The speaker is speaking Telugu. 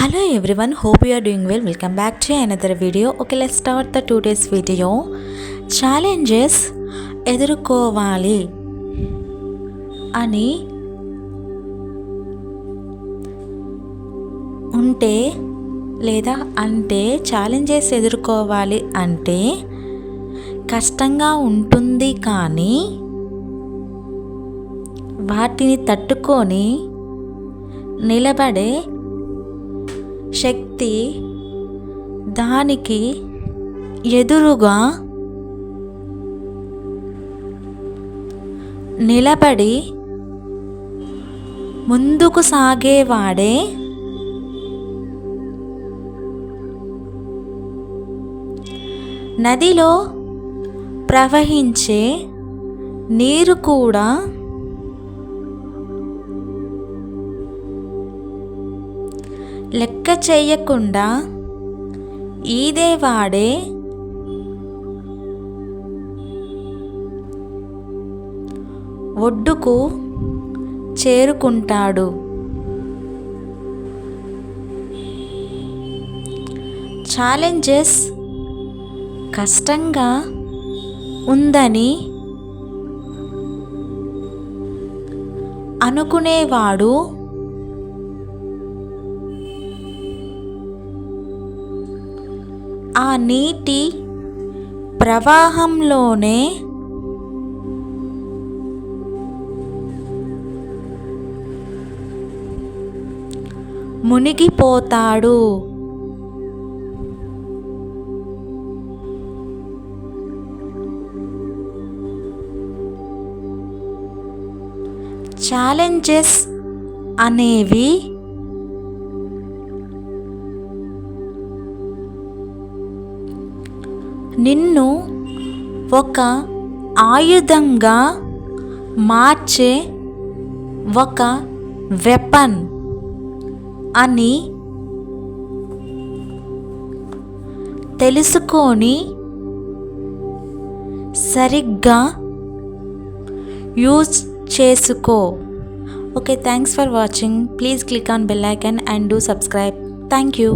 Hello everyone, hope you are doing well. Welcome back to another video. Okay, let's start the today's video. Challenges ఎదుర్కోవాలి అని ఉంటే లేదా అంటే ఛాలెంజెస్ ఎదుర్కోవాలి అంటే కష్టంగా ఉంటుంది, కానీ వాటిని తట్టుకొని నిలబడే శక్తి దానికి ఎదురుగా నిలబడి ముందుకు సాగేవాడే నదిలో ప్రవహించే నీరు కూడా లెక్క చేయకుండా ఈదేవాడే ఒడ్డుకు చేరుకుంటాడు. ఛాలెంజెస్ కష్టంగా ఉందని అనుకునేవాడు ఆ నీటి ప్రవాహంలోనే మునిగిపోతాడు. ఛాలెంజెస్ అనేవి నిన్ను ఒక ఆయుధంగా మార్చే ఒక వెపన్ అని తెలుసుకొని సరిగ్గా యూజ్ చేసుకో. Okay, thanks for watching. Please click on bell icon and do subscribe. Thank you.